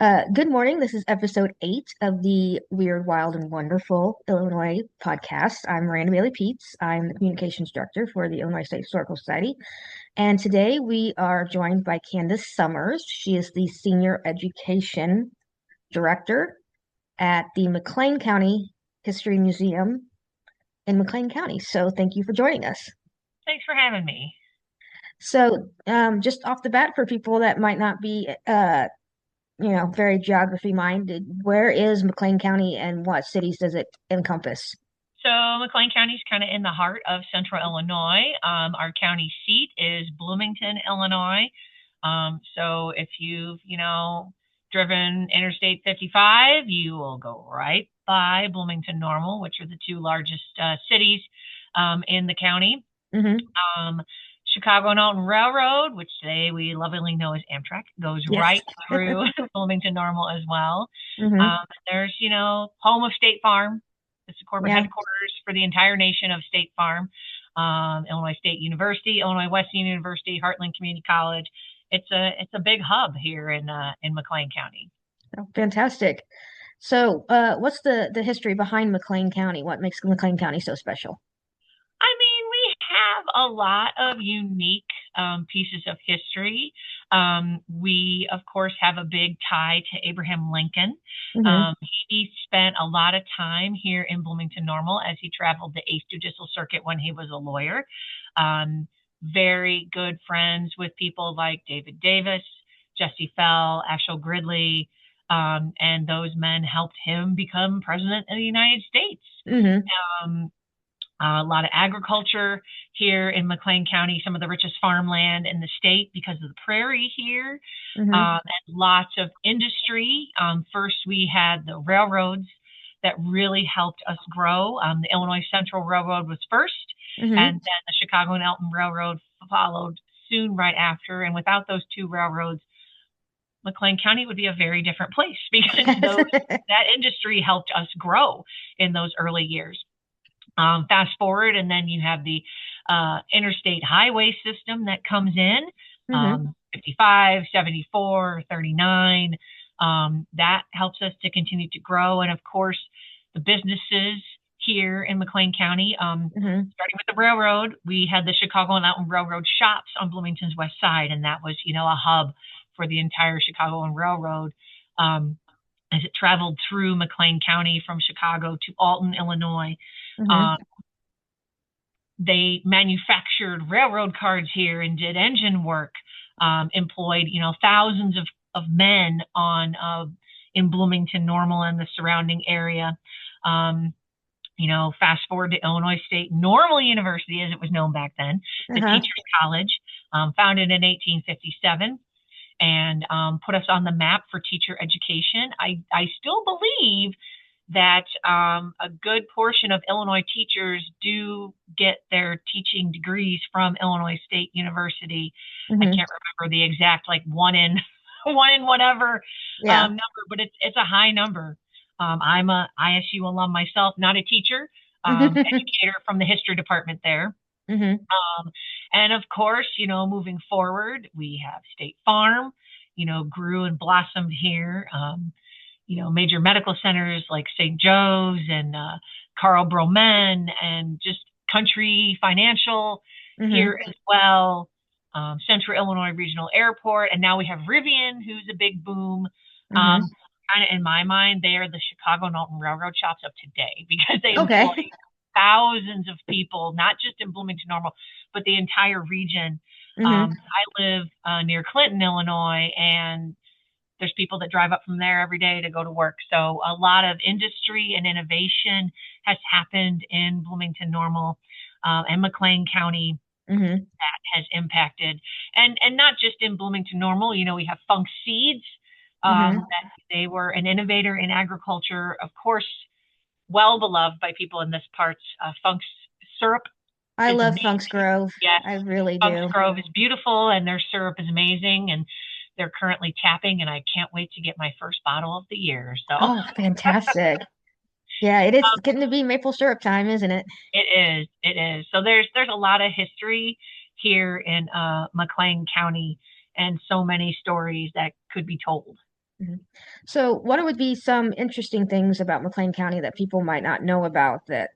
Good morning. This is episode 8 of the Weird, Wild, and Wonderful Illinois podcast. I'm Miranda Bailey Peets. I'm the communications director for the Illinois State Historical Society. And today we are joined by Candace Summers. She is the senior education director at the Mclean County History Museum in Mclean County. So thank you for joining us. Thanks for having me. Just off the bat, for people that might not be very geography minded. Where is McLean County and what cities does it encompass? So McLean County is kind of in the heart of central Illinois. Our county seat is Bloomington, Illinois. So if you've driven Interstate 55, you will go right by Bloomington Normal, which are the two largest cities in the county. Hmm. Um, Chicago and Alton Railroad, which today we lovingly know as Amtrak, goes Yes. right through Bloomington Normal as well. Hmm. There's home of State Farm. It's the corporate Yeah. headquarters for the entire nation of State Farm. Illinois State University, Illinois Wesleyan University, Heartland Community College. It's a big hub here in McLean County. Oh, fantastic. So, what's the history behind McLean County? What makes McLean County so special? I mean, we have a lot of unique pieces of history. We, of course, have a big tie to Abraham Lincoln. Hmm. He spent a lot of time here in Bloomington Normal as he traveled the 8th Judicial Circuit when he was a lawyer. Very good friends with people like David Davis, Jesse Fell, Ashel Gridley, and those men helped him become president of the United States. Hmm. Um, a lot of agriculture here in McLean County, some of the richest farmland in the state because of the prairie here, Hmm. and lots of industry. First, we had the railroads that really helped us grow. The Illinois Central Railroad was first, Hmm. and then the Chicago and Alton Railroad followed soon right after. And without those two railroads, McLean County would be a very different place because Yes. that industry helped us grow in those early years. Fast forward, and then you have the interstate highway system that comes in, Hmm. 55, 74, 39. That helps us to continue to grow. And of course, the businesses here in McLean County, Hmm. starting with the railroad, we had the Chicago and Mountain Railroad shops on Bloomington's west side, and that was a hub for the entire Chicago and Railroad. As it traveled through McLean County from Chicago to Alton, Illinois. Hmm. Um, they manufactured railroad cars here and did engine work, employed thousands of men in Bloomington Normal and the surrounding area. Um, Fast forward to Illinois State Normal University, as it was known back then, the Uh-huh. Teachers College, founded in 1857 and put us on the map for teacher education. I still believe that a good portion of Illinois teachers do get their teaching degrees from Illinois State University. I Hmm. can't remember the exact like one in one in whatever Yeah. number, but it's a high number. I'm a ISU alum myself, not a teacher, Hmm. educator from the history department there. Hmm. And of course, moving forward, we have State Farm, grew and blossomed here. Major medical centers like St. Joe's and Carl Bromen and just Country Financial Hmm. here as well. Central Illinois Regional Airport. And now we have Rivian, who's a big boom. Hmm. Um, Kind of in my mind, they are the Chicago and Alton Railroad shops of today because they employ Okay. thousands of people, not just in Bloomington Normal, but the entire region. Hmm. I live near Clinton, Illinois, and there's people that drive up from there every day to go to work. So a lot of industry and innovation has happened in Bloomington Normal and McLean County Hmm. that has impacted, and not just in Bloomington Normal. We have Funk Seeds. Hmm. That they were an innovator in agriculture, of course, well beloved by people in this parts. Funk's syrup I is love Funk's amazing. Grove. Yes, I really Funk's do. Grove is beautiful, and their syrup is amazing, and they're currently tapping, and I can't wait to get my first bottle of the year. So Oh, fantastic. Yeah, it is getting to be maple syrup time, isn't it? it is. So there's a lot of history here in McLean County, and so many stories that could be told. Mhm. So, what would be some interesting things about McLean County that people might not know about that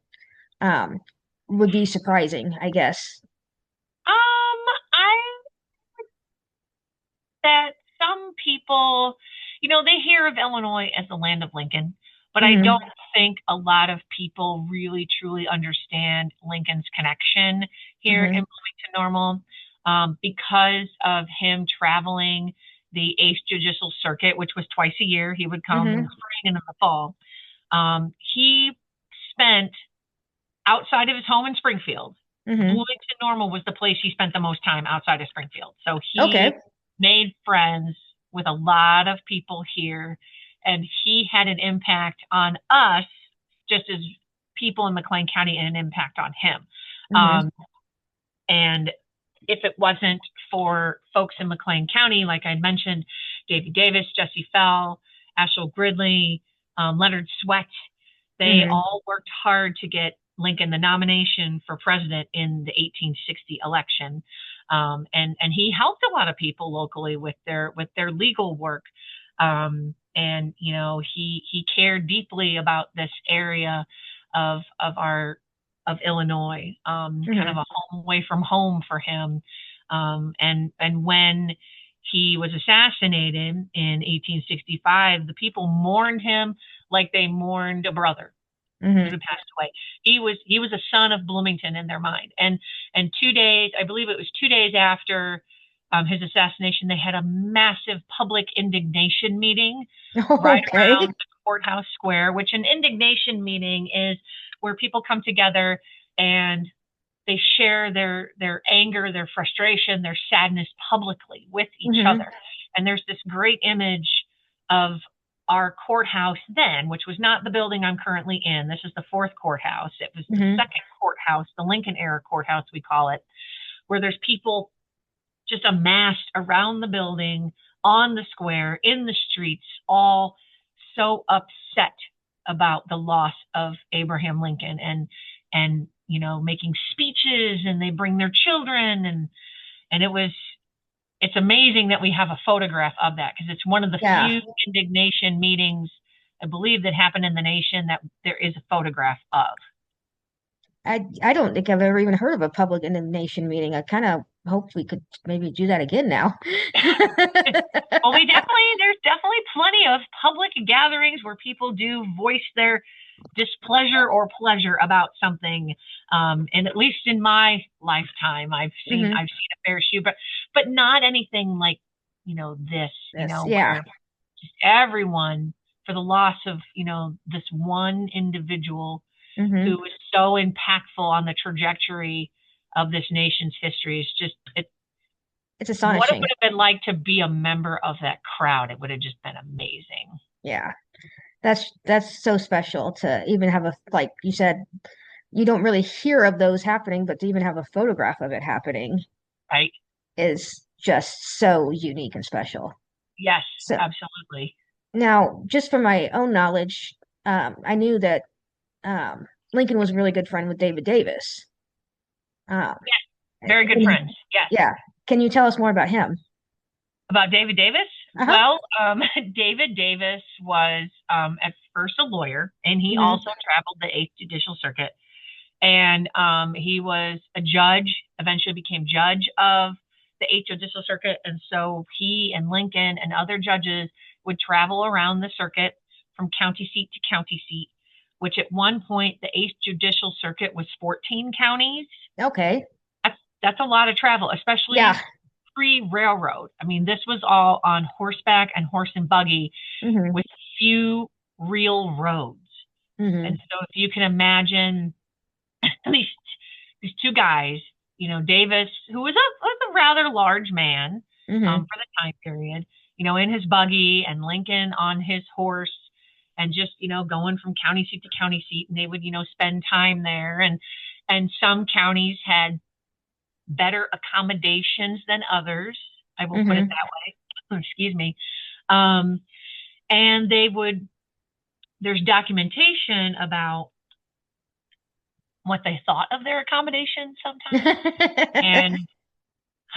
um, would be surprising, I guess? I that some people, they hear of Illinois as the land of Lincoln, but I don't Hmm. think a lot of people really truly understand Lincoln's connection here in Hmm. Bloomington Normal, because of him traveling the Eighth Judicial Circuit, which was twice a year. He would come in the Hmm. spring and in the fall. He spent outside of his home in Springfield. Hmm. Bloomington Normal was the place he spent the most time outside of Springfield. So he Okay. made friends with a lot of people here, and he had an impact on us, just as people in McLean County had an impact on him. Hmm. Um, and if it wasn't for folks in McLean County, like I mentioned, Davy Davis, Jesse Fell, Ashel Gridley, Leonard Sweat, they Hmm. all worked hard to get Lincoln the nomination for president in the 1860 election. And he helped a lot of people locally with their legal work. And he cared deeply about this area of Illinois, kind of Hmm. a home away from home for him. And when he was assassinated in 1865, the people mourned him like they mourned a brother who Hmm. had passed away. He was a son of Bloomington in their mind. And 2 days, I believe it was 2 days after his assassination, they had a massive public indignation meeting right Okay. around the courthouse square, which an indignation meeting is where people come together and they share their anger, their frustration, their sadness publicly with each Hmm. other. And there's this great image of our courthouse then, which was not the building I'm currently in. This is the fourth courthouse. It was the Hmm. second courthouse, the Lincoln era courthouse, we call it, where there's people just amassed around the building, on the square, in the streets, all so upset about the loss of Abraham Lincoln, and making speeches, and they bring their children, and it's amazing that we have a photograph of that, because it's one of the Yeah. few indignation meetings, I believe, that happen in the nation that there is a photograph of. I don't think I've ever even heard of a public indignation meeting. I kind of hope we could maybe do that again now. Well, there's definitely plenty of public gatherings where people do voice their displeasure or pleasure about something. And at least in my lifetime, I've seen Hmm. I've seen a fair few, but not anything like, this, Yes. Yeah. where just everyone, for the loss of, this one individual who Hmm. was so impactful on the trajectory of this nation's history. It's It's what it astonishing. would have been like to be a member of that crowd. It would have just been amazing. Yeah. That's so special to even have a, like you said, you don't really hear of those happening, but to even have a photograph of it happening Right? is just so unique and special. Yes, So absolutely. now, just from my own knowledge, I knew that Lincoln was a really good friend with David Davis. Um, Yes, very good friends. Yes. yeah. Can you tell us more about him? About David Davis? Uh-huh. Well, David Davis was, at first a lawyer, and he Hmm. also traveled the Eighth Judicial Circuit. And he was a judge, eventually became judge of the Eighth Judicial Circuit. And so he and Lincoln and other judges would travel around the circuit from county seat to county seat, which at one point the Eighth Judicial Circuit was 14 counties. Okay. That's a lot of travel, Yeah. especially pre-railroad. I mean, this was all on horseback and horse and buggy Hmm. with few real roads. And Hmm. so if you can imagine these two guys, Davis, who was a rather large man, Hmm. for the time period, in his buggy, and Lincoln on his horse, and just, going from county seat to county seat, and they would, spend time there. And some counties had better accommodations than others. I will put it Hmm. that way. Excuse me. Um, and there's documentation about what they thought of their accommodations sometimes, and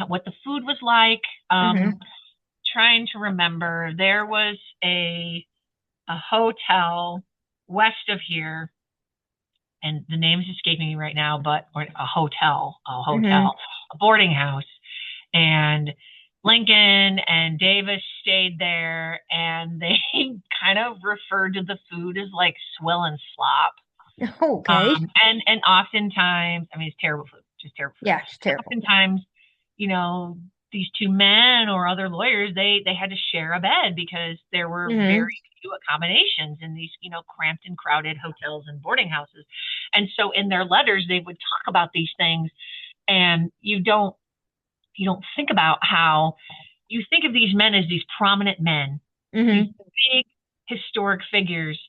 what the food was like. Hmm. trying to remember. There was a hotel west of here, and the name's escaping me right now, but or Mm-hmm. a boarding house, and Lincoln and Davis stayed there, and they kind of referred to the food as like swill and slop. Okay. And oftentimes, I mean, it's terrible food, just terrible food. Yeah, it's terrible. Oftentimes, you know, these two men or other lawyers, they had to share a bed because there were Mm-hmm. very few accommodations in these, cramped and crowded hotels and boarding houses. And so in their letters, they would talk about these things, and you don't think about how you think of these men as these prominent men, these Mm-hmm. big historic figures,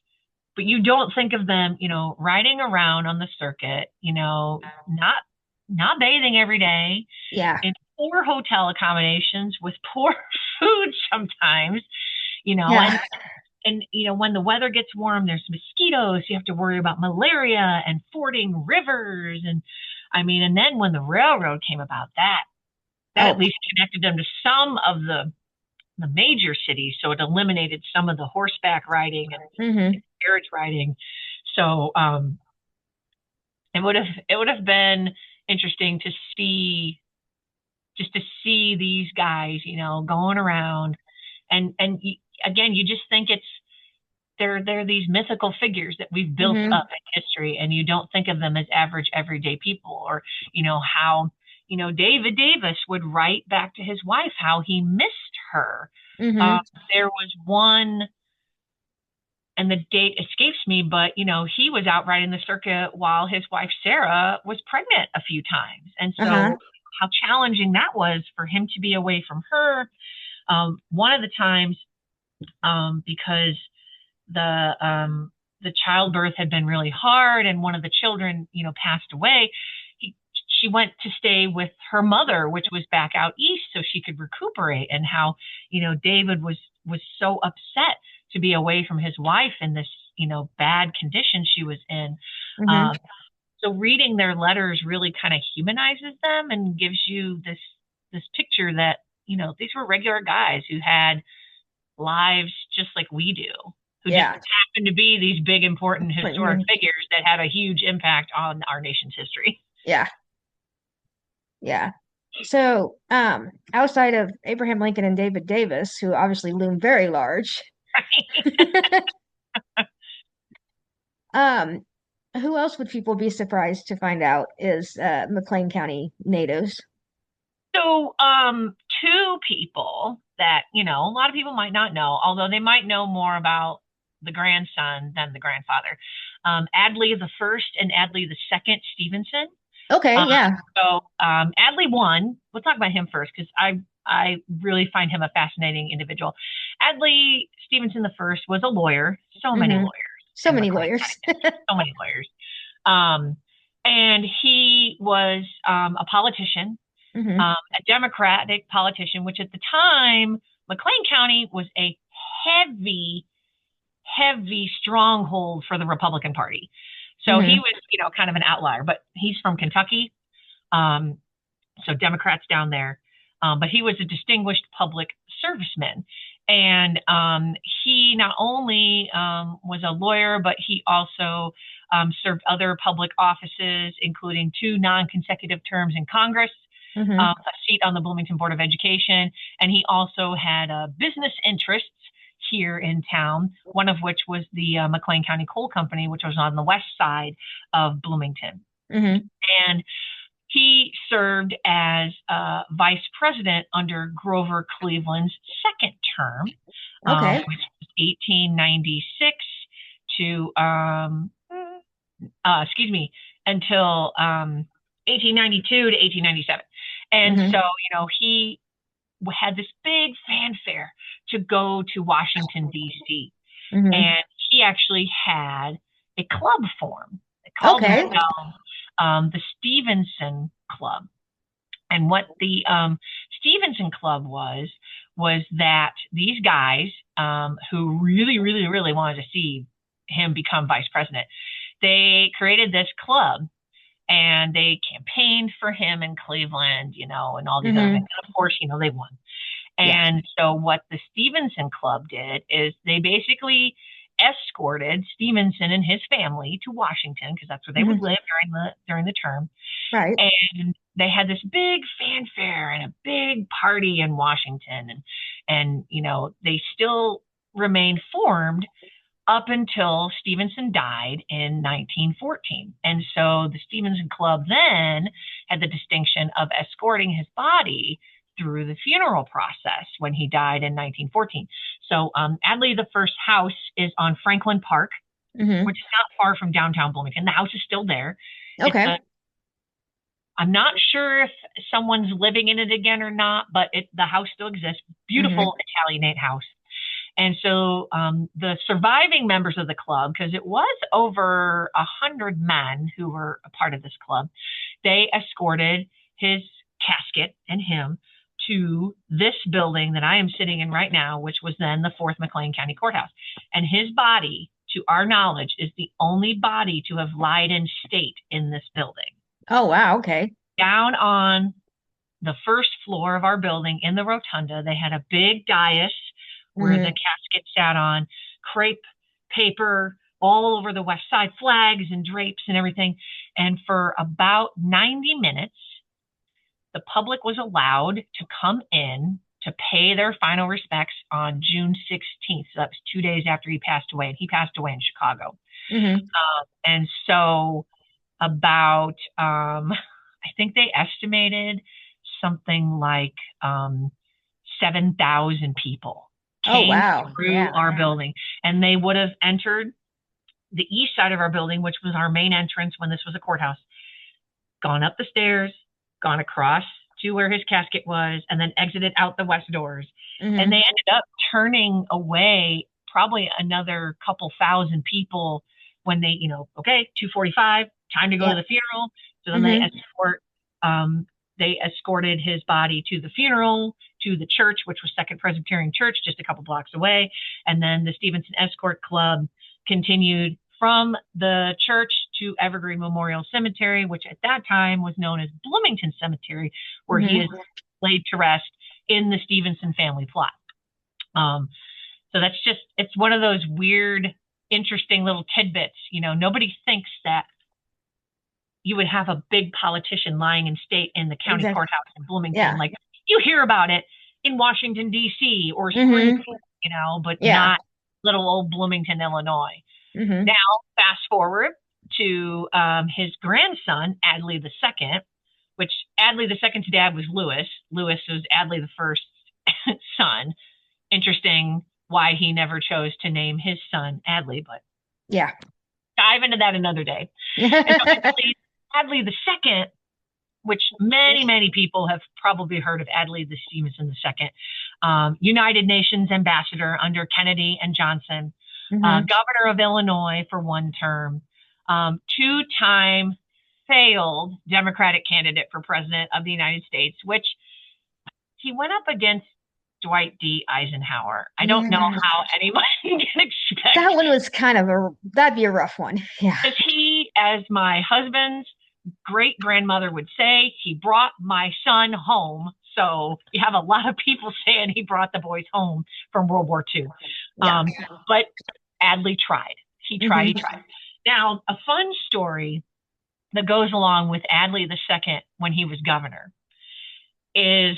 but you don't think of them, riding around on the circuit, not bathing every day Yeah. in poor hotel accommodations with poor food sometimes, you know, Yeah. and when the weather gets warm, there's mosquitoes. You have to worry about malaria and fording rivers, and I mean, and then when the railroad came about, that at Oh. least connected them to some of the major cities, so it eliminated some of the horseback riding and Mm-hmm. carriage riding. So it would have been interesting to see, just to see these guys, going around, again, you just think they're these mythical figures that we've built Mm-hmm. up in history, and you don't think of them as average everyday people, or how David Davis would write back to his wife how he missed her. Mm-hmm. Um, there was one, and the date escapes me, but he was out riding the circuit while his wife Sarah was pregnant a few times, and Uh-huh. so how challenging that was for him to be away from her. One of the times, because the childbirth had been really hard, and one of the children, passed away. She went to stay with her mother, which was back out east, so she could recuperate. And how, David was so upset to be away from his wife in this, bad condition she was in. Mm-hmm. Um, so reading their letters really kind of humanizes them and gives you this picture that, these were regular guys who had lives just like we do, who just Yeah. happen to be these big, important historic Mm-hmm. figures that had a huge impact on our nation's history. Yeah. Yeah. So, outside of Abraham Lincoln and David Davis, who obviously loom very large, um, who else would people be surprised to find out is McLean County natives? So, two people that, a lot of people might not know, although they might know more about the grandson than the grandfather. Adley the first and Adley the second Stevenson. Okay, Um, yeah. Adley one, we'll talk about him first because I really find him a fascinating individual. Adley Stevenson the first was a lawyer, so many Mm-hmm. lawyers So in many McLean lawyers. County history, so many lawyers. Um, and he was a politician, Mm-hmm. a Democratic politician, which at the time, McLean County was a heavy, heavy stronghold for the Republican Party. So he Mm-hmm. was, kind of an outlier, but he's from Kentucky. Um, so Democrats down there. But he was a distinguished public serviceman. And he not only was a lawyer, but he also served other public offices, including two non-consecutive terms in Congress, Mm-hmm. a seat on the Bloomington Board of Education, and he also had business interests here in town, one of which was the McLean County Coal Company, which was on the west side of Bloomington. Mm-hmm. And he served as vice president under Grover Cleveland's second term, Okay. which was 1896 to, excuse me, until 1892 to 1897. And Mm-hmm. so, he had this big fanfare to go to Washington, D.C. Mm-hmm. And he actually had a club form. They called Okay. themselves the Stevenson Club. And what the Stevenson Club was that these guys who really, really, really wanted to see him become vice president, they created this club and they campaigned for him in Cleveland, and all these other Mm-hmm. things. And of course, they won. Yeah. And so what the Stevenson Club did is they basically escorted Stevenson and his family to Washington because that's where they would Hmm. live during the term. Right. And they had this big fanfare and a big party in Washington, and they still remained formed up until Stevenson died in 1914. And so the Stevenson Club then had the distinction of escorting his body through the funeral process when he died in 1914. So Adley the First house is on Franklin Park, Hmm. which is not far from downtown Bloomington. The house is still there. It's Okay. a I'm not sure if someone's living in it again or not, but the house still exists. Hmm. Beautiful Italianate house. And so the surviving members of the club, because it was over 100 men who were a part of this club, they escorted his casket and him to this building that I am sitting in right now, which was then the fourth McLean County Courthouse. And his body, to our knowledge, is the only body to have lied in state in this building. Oh, wow. Okay. Down on the first floor of our building in the rotunda, they had a big dais where the Hmm. casket sat on, crepe paper all over the west side, flags and drapes and everything. And for about 90 minutes, the public was allowed to come in to pay their final respects on June 16th. So that was 2 days after he passed away, and he passed away in Chicago. Hmm. And so about I think they estimated something like 7,000 people Oh, came wow. through Yeah. our building, and they would have entered the east side of our building, which was our main entrance when this was a courthouse, gone up the stairs, gone across to where his casket was, and then exited out the west doors. And they Hmm. ended up turning away probably another couple thousand people when they, okay, 2:45, time to go to Yep. the funeral. So then Hmm. they escorted his body to the funeral, to the church, which was Second Presbyterian Church, just a couple blocks away. And then the Stevenson Escort Club continued from the church to Evergreen Memorial Cemetery, which at that time was known as Bloomington Cemetery, where he is Hmm. laid to rest in the Stevenson family plot. Um, so it's one of those weird, interesting little tidbits. Nobody thinks that you would have a big politician lying in state in the county Exactly. courthouse in Bloomington. Yeah. Like you hear about it in Washington, D.C. or Hmm. Springfield, but Yeah. not little old Bloomington, Illinois. Now, Hmm. fast forward to his grandson, Adley the Second, which Adley the Second's dad was Lewis. Lewis was Adley the First's son. Interesting why he never chose to name his son Adley, but Yeah. dive into that another day. And so Adley the Second, which many, many people have probably heard of Adley the Stevenson the Second, United Nations ambassador under Kennedy and Johnson, Hmm. governor of Illinois for one term, two-time failed Democratic candidate for president of the United States, which he went up against Dwight D. Eisenhower. I don't know Yeah. how anybody can expect, That one was kind of that'd be a rough one. Yeah. because he, as my husband's great grandmother would say, he brought my son home. So you have a lot of people saying he brought the boys home from World War II. Yeah. But Adley tried. He tried. He Hmm. tried. Now, a fun story that goes along with Adley the Second when he was governor is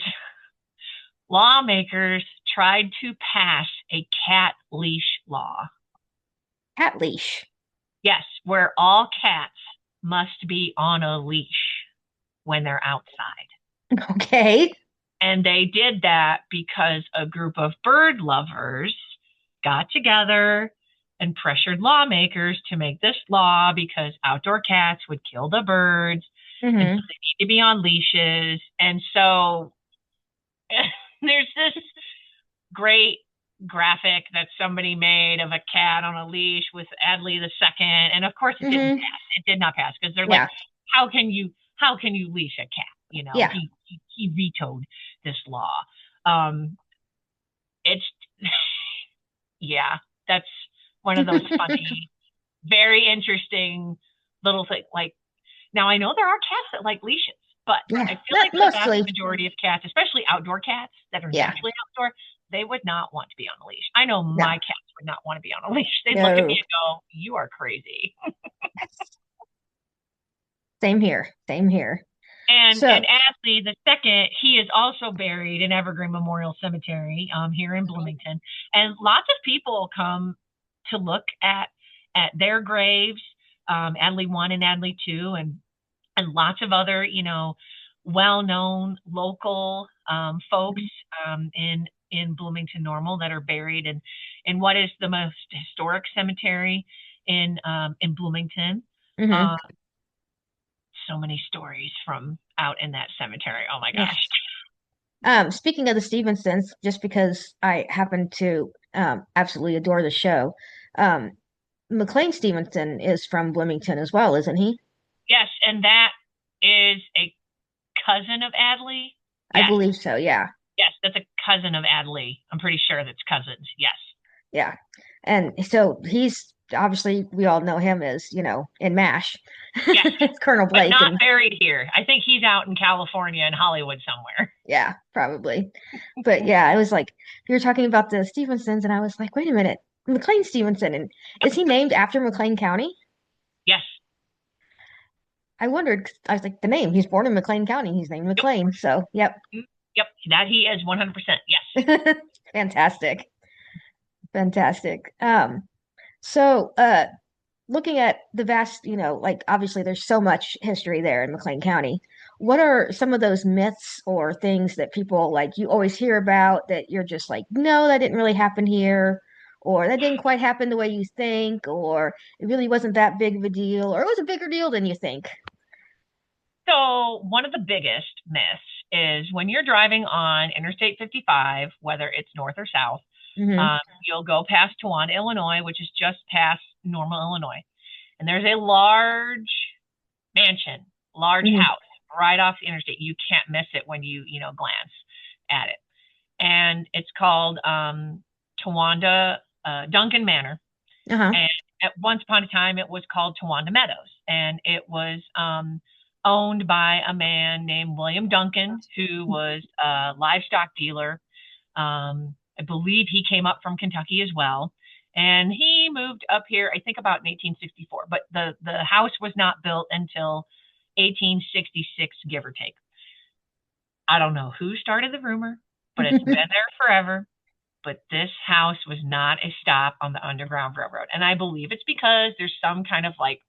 lawmakers tried to pass a cat leash law. Cat leash. Yes, where all cats must be on a leash when they're outside. Okay. And they did that because a group of bird lovers got together and pressured lawmakers to make this law because outdoor cats would kill the birds. And so Hmm. they need to be on leashes. And so there's this great graphic that somebody made of a cat on a leash with Adley the Second, and of course it didn't Hmm. pass. It did not pass because they're like, Yeah. how can you leash a cat? Yeah. He vetoed this law. Um, it's yeah, that's one of those funny, very interesting little things. Like now, I know there are cats that like leashes. But Yeah, I feel not like the vast mostly. majority of cats, especially outdoor cats that are Yeah, naturally outdoor, they would not want to be on a leash. I know no, my cats would not want to be on a leash. They'd look at me no. and go, "You are crazy." Same here. Same here. And So, Adley the second, he is also buried in Evergreen Memorial Cemetery here in Bloomington, and lots of people come to look at their graves, Adley one and Adley two, and lots of other well-known local folks in Bloomington Normal that are buried in what is the most historic cemetery in Bloomington. mhm. Um, so many stories from out in that cemetery. Oh my Yeah. gosh. Speaking of the Stevensons, just because I happen to absolutely adore the show, um, McLean Stevenson is from Bloomington as well, isn't he? Yes, and that is a cousin of Adley. I Yes, believe so. Yeah, yes, that's a cousin of Adley. I'm pretty sure that's cousins. Yes, yeah. And so he's obviously we all know him as in MASH, yes, Colonel but Blake, not and buried here. I think he's out in California in Hollywood somewhere. yeah, probably. But yeah, I was like, you were talking about the Stevensons, and I was like, wait a minute, McLean Stevenson, and Yep. is he named after McLean County? Yes. I wondered. 'Cause I was like, the name. He's born in McLean County. He's named Yep. McLean. So, yep. Mm, yep. That he is 100%. Yes. Fantastic. Fantastic. So looking at the vast, like obviously there's so much history there in McLean County. What are some of those myths or things that people like you always hear about that you're just like, no, that didn't really happen here, or that didn't quite happen the way you think, or it really wasn't that big of a deal, or it was a bigger deal than you think? So, one of the biggest myths is when you're driving on Interstate 55, whether it's north or south, Hmm. you'll go past Towanda, Illinois, which is just past Normal, Illinois. And there's a large mansion, large Hmm. house right off the interstate. You can't miss it when you glance at it. And it's called Towanda Duncan Manor. Uh-huh. And at once upon a time, it was called Towanda Meadows, and it was owned by a man named William Duncan, who was a livestock dealer. I believe he came up from Kentucky as well, and he moved up here, I think, about in 1864. But the house was not built until 1866, give or take. I don't know who started the rumor, but it's been there forever. But this house was not a stop on the Underground Railroad. And I believe it's because there's some kind of like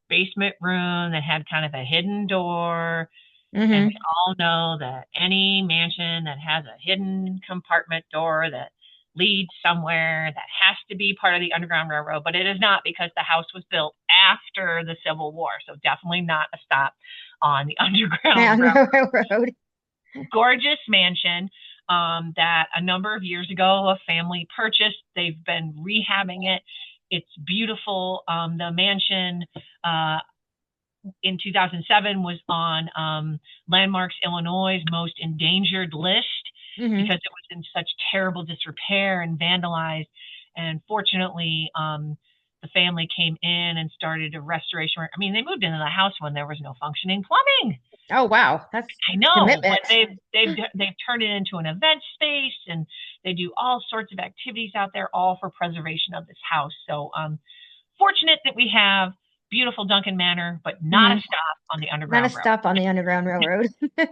basement room that had kind of a hidden door. And we Hmm. all know that any mansion that has a hidden compartment door that leads somewhere that has to be part of the Underground Railroad, but it is not because the house was built after the Civil War. So definitely not a stop on the Underground Man, Railroad. railroad. Gorgeous mansion that a number of years ago a family purchased. They've been rehabbing it. It's beautiful. The mansion in 2007 was on Landmarks Illinois' most endangered list Hmm. because it was in such terrible disrepair and vandalized. And fortunately, the family came in and started a restoration work. I mean, they moved into the house when there was no functioning plumbing. Oh wow, that's I know, but commitment. they've turned it into an event space, and they do all sorts of activities out there, all for preservation of this house. So, fortunate that we have beautiful Duncan Manor, but not a Hmm. stop on the Not a Underground Railroad. stop on the Underground Railroad.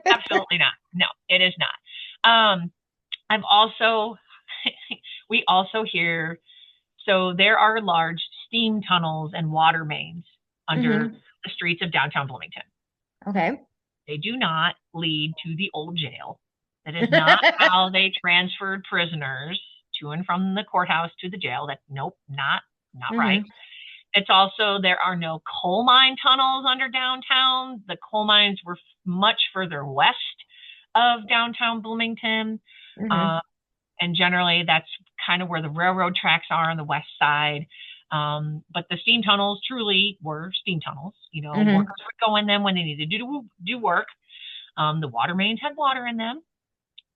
Absolutely not. No, it is not. I've also we also hear so there are large steam tunnels and water mains under Hmm. the streets of downtown Bloomington. Okay. They do not lead to the old jail. That is not how they transferred prisoners to and from the courthouse to the jail. That nope, not right. Hmm. It's also there are no coal mine tunnels under downtown. The coal mines were much further west of downtown Bloomington. Hmm. Uh, and generally that's kind of where the railroad tracks are on the west side. But the steam tunnels truly were steam tunnels. Hmm. Workers would go in them when they needed to do work. The water mains had water in them,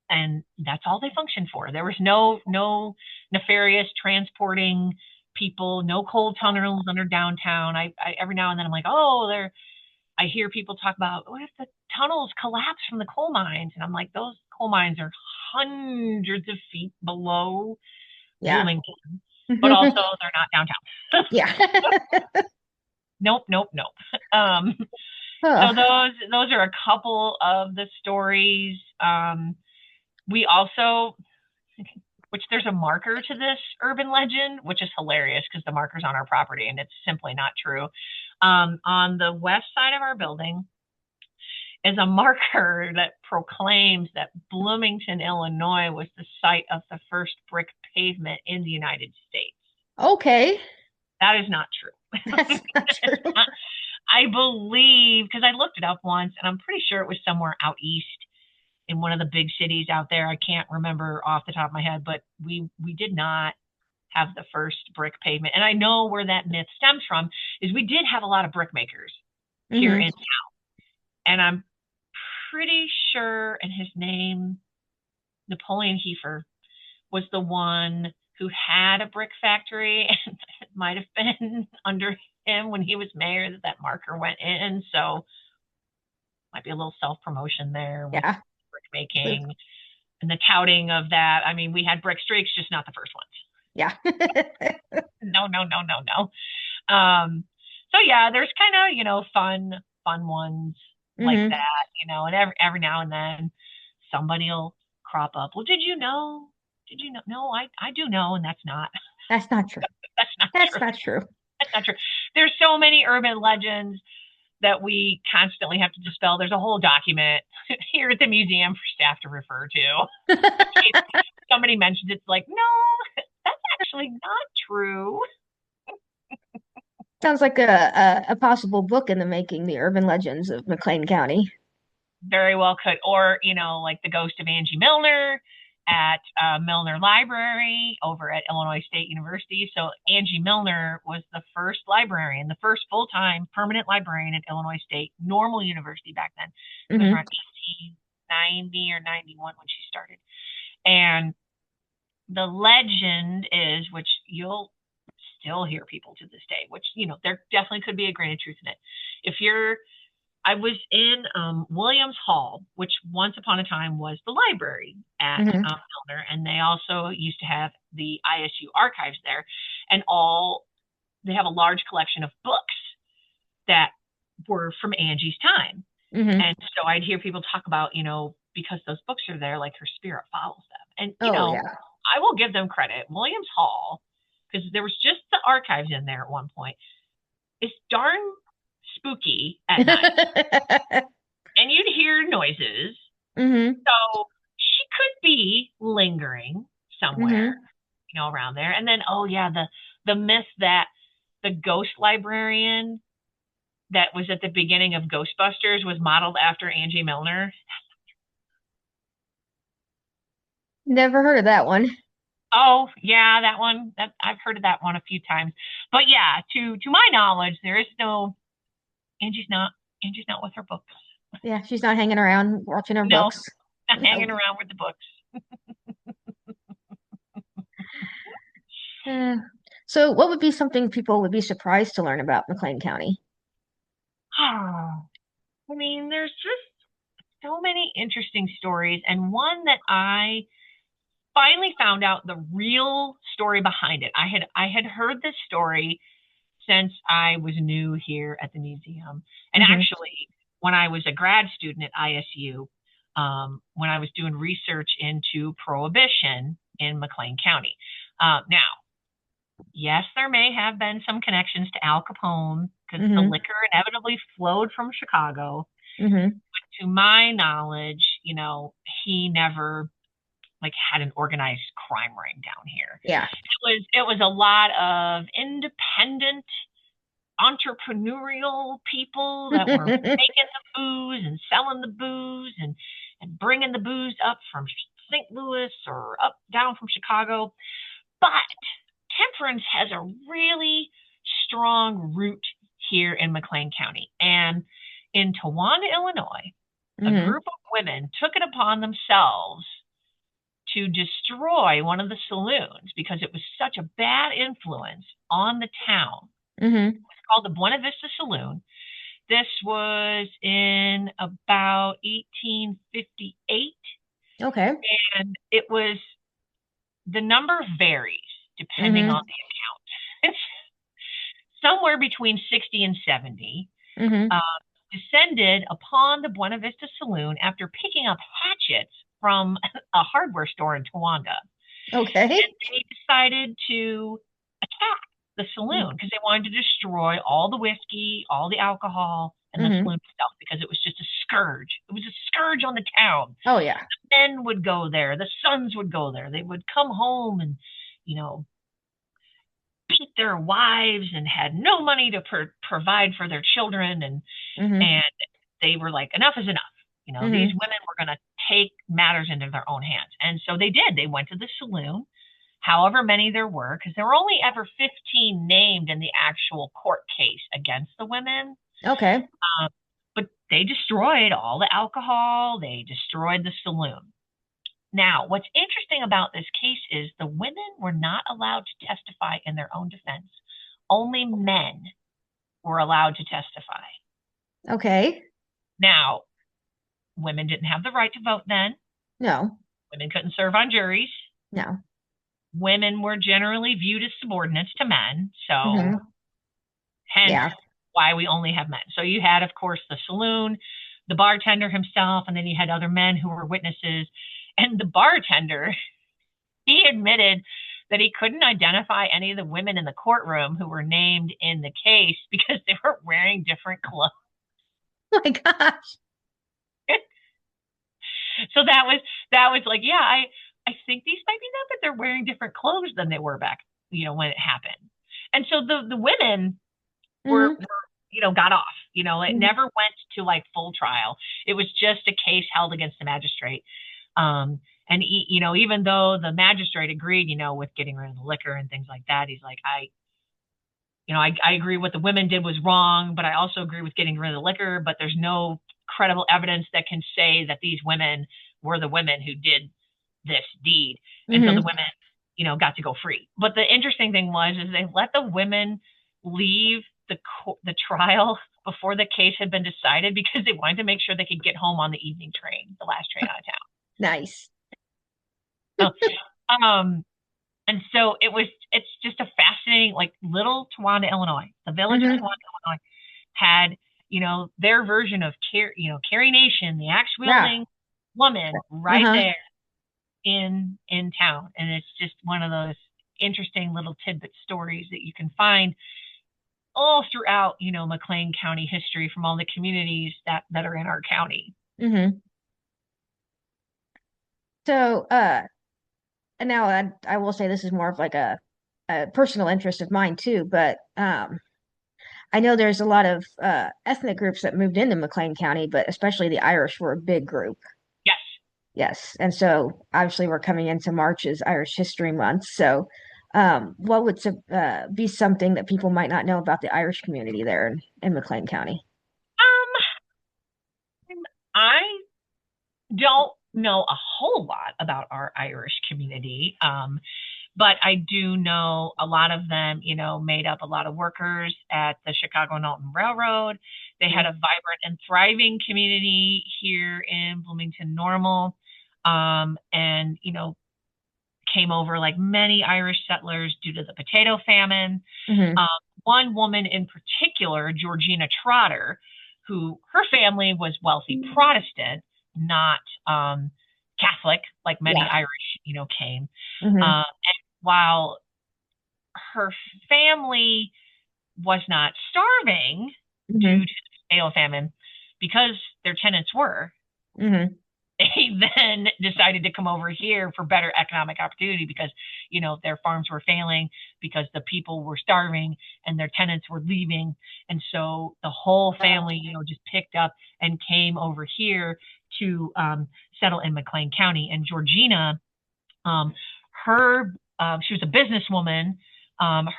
and that's all they functioned for. There was no nefarious transporting people, no coal tunnels under downtown. I every now and then I'm like, oh, I hear people talk about, what if the tunnels collapse from the coal mines? And I'm like, those coal mines are hundreds of feet below Yeah. Bloomington, but also they're not downtown. Yeah. Nope, nope, nope. Um, so Ugh. those are a couple of the stories. We also, which there's a marker to this urban legend, which is hilarious because the marker's on our property and it's simply not true. On the west side of our building is a marker that proclaims that Bloomington, Illinois was the site of the first brick pavement in the United States. Okay. That is not true. That's not true. I believe, because I looked it up once and I'm pretty sure it was somewhere out east in one of the big cities out there. I can't remember off the top of my head, but we did not have the first brick pavement. And I know where that myth stems from is we did have a lot of brick makers here Hmm. in town. And I'm pretty sure, and his name, Napoleon Heifer, was the one who had a brick factory, and it might have been under him when he was mayor that that marker went in. So might be a little self promotion there with Yeah. brick making and the touting of that. I mean, we had brick streaks, just not the first ones. Yeah. No, no, no, no, no. So yeah, there's kind of, fun ones like Hmm. that, and every now and then somebody will crop up. Well, did you know? Did you know? No, I do know, and that's not That's not true. that's not That's true. not true. That's not true. There's so many urban legends that we constantly have to dispel. There's a whole document here at the museum for staff to refer to. In case somebody mentions it's like, no, that's actually not true. Sounds like a possible book in the making, The Urban Legends of McLean County. Very well could. Or, like the ghost of Angie Milner at Milner Library over at Illinois State University. So Angie Milner was the first librarian, the first full-time permanent librarian at Illinois State Normal University back then. It was Hmm. around 1890 or 91 when she started. And the legend is, which you'll still hear people to this day, which, there definitely could be a grain of truth in it. If you're I was in Williams Hall, which once upon a time was the library at Hmm. Milner, and they also used to have the ISU archives there, and they have a large collection of books that were from Angie's time. Hmm. And so I'd hear people talk about, because those books are there, like her spirit follows them. And, Oh yeah. I will give them credit. Williams Hall, because there was just the archives in there at one point, is darn spooky at night. And you'd hear noises. Hmm. So she could be lingering somewhere, Hmm. around there. And then, oh yeah, the myth that the ghost librarian that was at the beginning of Ghostbusters was modeled after Angie Milner. Never heard of that one. Oh yeah, that one. That I've heard of that one a few times. But yeah, to my knowledge, there is no Angie's not Angie's not with her books. Yeah, she's not hanging around watching her No, books. not hanging No. around with the books. Eh. So, what would be something people would be surprised to learn about McLean County? I mean, there's just so many interesting stories, and one that I finally found out the real story behind it. I had heard this story since I was new here at the museum, and Hmm. actually, when I was a grad student at ISU, when I was doing research into prohibition in McLean County. Now, yes, there may have been some connections to Al Capone because the Hmm. liquor inevitably flowed from Chicago. Hmm. To my knowledge, he never like had an organized crime ring down here. Yeah. It was a lot of independent entrepreneurial people that were making the booze and selling the booze and bringing the booze up from St. Louis or up down from Chicago. But temperance has a really strong root here in McLean County. And in Towanda, Illinois, a Hmm. group of women took it upon themselves to destroy one of the saloons because it was such a bad influence on the town. Hmm. It's called the Buena Vista Saloon. This was in about 1858, Okay. and it was the number varies depending on Mm-hmm. the account. It's somewhere between 60 and 70. Mm-hmm. uh, Descended upon the Buena Vista Saloon after picking up hatchets from a hardware store in Towanda. Okay. And they decided to attack the saloon because they wanted to destroy all the whiskey, all the alcohol, and the Mm-hmm. saloon stuff because it was just a scourge. It was a scourge on the town. Oh yeah. Men would go there, the sons would go there. They would come home and, you know, beat their wives and had no money to provide for their children, Mm-hmm. and they were like, enough is enough. These Mm-hmm. women were going to take matters into their own hands. And so they did. They went to the saloon, however many there were, because there were only ever 15 named in the actual court case against the women. Okay. Um, but they destroyed all the alcohol, they destroyed the saloon. Now, what's interesting about this case is the women were not allowed to testify in their own defense. Only men were allowed to testify. Okay. Now, women didn't have the right to vote then. No. Women couldn't serve on juries. No. Women were generally viewed as subordinates to men. So, Mm-hmm. hence Yeah. why we only have men. So, you had, of course, the saloon, the bartender himself, and then you had other men who were witnesses. And the bartender, he admitted that he couldn't identify any of the women in the courtroom who were named in the case because they were wearing different clothes. Oh my gosh. So that was like, yeah, I think these might be them, but they're wearing different clothes than they were back, when it happened. And so the women were, Mm-hmm. got off. It Mm-hmm. never went to like full trial. It was just a case held against the magistrate. And even though the magistrate agreed, with getting rid of the liquor and things like that, he's like, I agree what the women did was wrong, but I also agree with getting rid of the liquor, but there's no credible evidence that can say that these women were the women who did this deed. And so the Mm-hmm. women, got to go free. But the interesting thing was is they let the women leave the trial before the case had been decided because they wanted to make sure they could get home on the evening train, the last train out of Nice. town. So, and so it's just a fascinating, like little Towanda, Illinois. The village of Mm-hmm. Towanda, Illinois had, their version of Carrie Nation, the axe Yeah. wielding woman right Uh-huh. there in town. And it's just one of those interesting little tidbit stories that you can find all throughout, McLean County history from all the communities that are in our county. Mm-hmm. So, and now I will say this is more of like a personal interest of mine too, but I know there's a lot of ethnic groups that moved into McLean County, but especially the Irish were a big group. Yes. Yes. And so obviously we're coming into March as Irish History Month. So what would be something that people might not know about the Irish community there in McLean County? I don't know a whole lot about our Irish community. But I do know a lot of them, made up a lot of workers at the Chicago Knowlton Railroad. They had a vibrant and thriving community here in Bloomington Normal. And, came over like many Irish settlers due to the potato famine. Mm-hmm. Um, One woman in particular, Georgina Trotter, who her family was wealthy Protestant, not Catholic, like many Yeah. Irish, came. Mm-hmm. And while her family was not starving due Mm-hmm. to the potato famine, because their tenants were, Mm-hmm. they then decided to come over here for better economic opportunity because, their farms were failing because the people were starving and their tenants were leaving. And so the whole family, just picked up and came over here to settle in McLean County. And Georgina, her she was a businesswoman.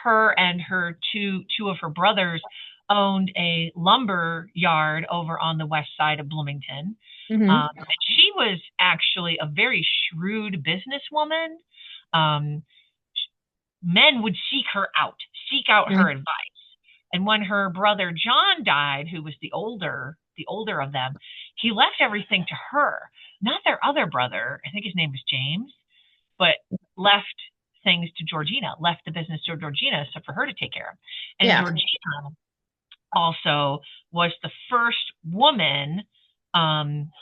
Her and her two of her brothers owned a lumber yard over on the west side of Bloomington. Mm-hmm. And she was actually a very shrewd businesswoman. Um, Men would seek her out, seek out her advice. And when her brother John died, who was the older of them, he left everything to her, not their other brother. I think his name was James, but left things to Georgina, left the business to Georgina, so for her to take care of. And Yeah. Georgina also was the first woman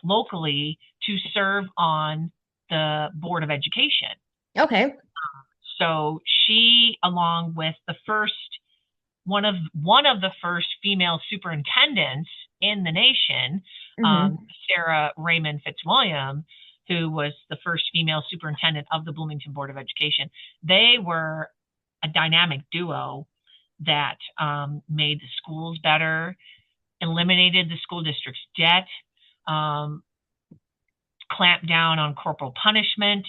locally to serve on the Board of Education. Okay. So she, along with the first one of the first female superintendents in the nation, Hmm. Sarah Raymond Fitzwilliam, who was the first female superintendent of the Bloomington Board of Education. They were a dynamic duo that made the schools better, eliminated the school district's debt, um, clamped down on corporal punishment.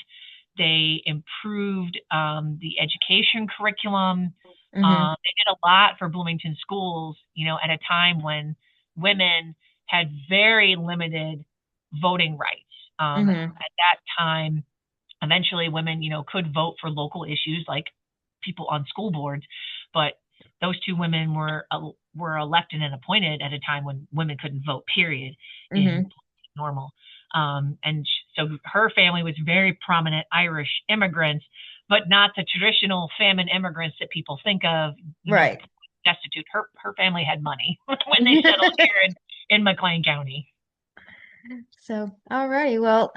They improved the education curriculum. Hmm. They did a lot for Bloomington schools, at a time when women had very limited voting rights. Hmm. At that time, eventually women, could vote for local issues like people on school boards, but those two women were elected and appointed at a time when women couldn't vote, period, in Hmm. normal. And so her family was very prominent Irish immigrants, but not the traditional famine immigrants that people think of, Right. destitute. Her family had money when they settled here in Mclean County. So, alrighty. Well,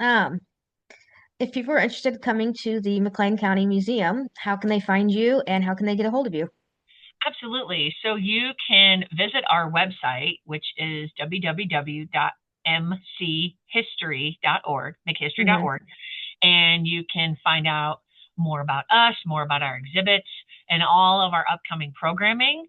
if people are interested in coming to the McLean County Museum, how can they find you and how can they get a hold of you? Absolutely. So you can visit our website, which is www.mchistory.org, Hmm. mchistory.org, and you can find out more about us, more about our exhibits, and all of our upcoming programming.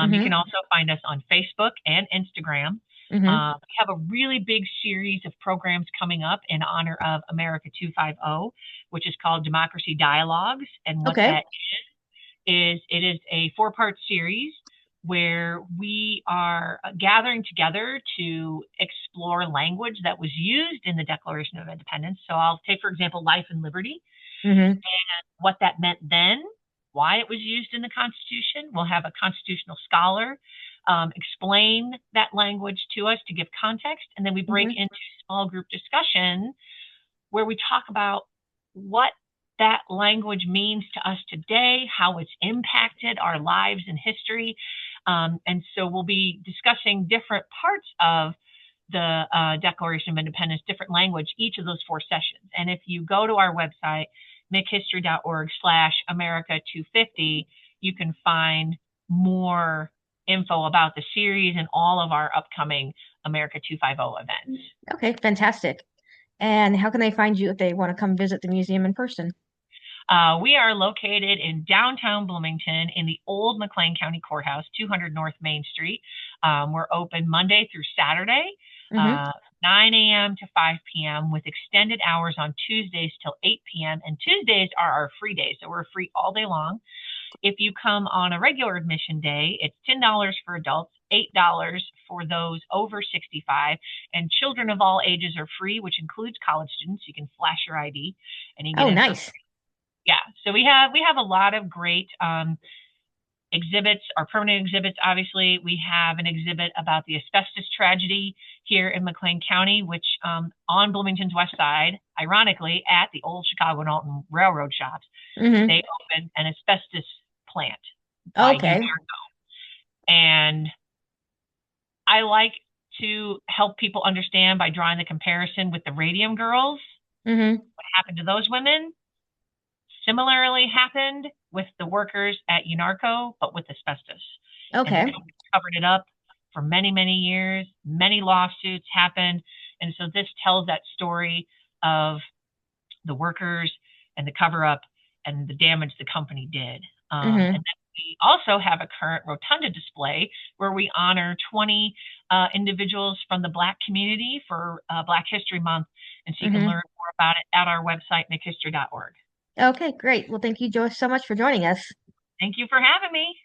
You can Hmm. also find us on Facebook and Instagram. Hmm. We have a really big series of programs coming up in honor of America 250, which is called Democracy Dialogues. And what Okay. that is, it is a four-part series where we are gathering together to explore language that was used in the Declaration of Independence. So I'll take, for example, life and liberty, Hmm. what that meant then, why it was used in the Constitution. We'll have a constitutional scholar explain that language to us to give context, and then we break Hmm. into small group discussion where we talk about what that language means to us today, how it's impacted our lives and history. And so we'll be discussing different parts of the Declaration of Independence, different language, each of those four sessions. And if you go to our website, mchistory.org/America250, you can find more info about the series and all of our upcoming America 250 events. Okay, fantastic. And how can they find you if they want to come visit the museum in person? We are located in downtown Bloomington in the old McLean County Courthouse, 200 North Main Street. We're open Monday through Saturday, Hmm. uh, 9 a.m. to 5 p.m. with extended hours on Tuesdays till 8 p.m. And Tuesdays are our free days, so we're free all day long. If you come on a regular admission day, it's $10 for adults, $8 for those over 65, and children of all ages are free, which includes college students. You can flash your ID and you get Oh, in for nice. free. Yeah, so we have a lot of great exhibits, our permanent exhibits. Obviously, we have an exhibit about the asbestos tragedy here in Mclean County, which on Bloomington's west side, ironically, at the old Chicago Norton Railroad shops, Hmm. they opened an asbestos plant by Okay. UNARCO. And I like to help people understand by drawing the comparison with the radium girls. Hmm. What happened to those women similarly happened with the workers at UNARCO, but with asbestos. And the Okay. company covered it up for many, many years. Many lawsuits happened. And so this tells that story of the workers and the cover up and the damage the company did. And Hmm. then we also have a current rotunda display where we honor 20 individuals from the Black community for Black History Month. And so you can Hmm. learn more about it at our website, mchistory.org. Okay, great. Well, thank you, Joyce, so much for joining us. Thank you for having me.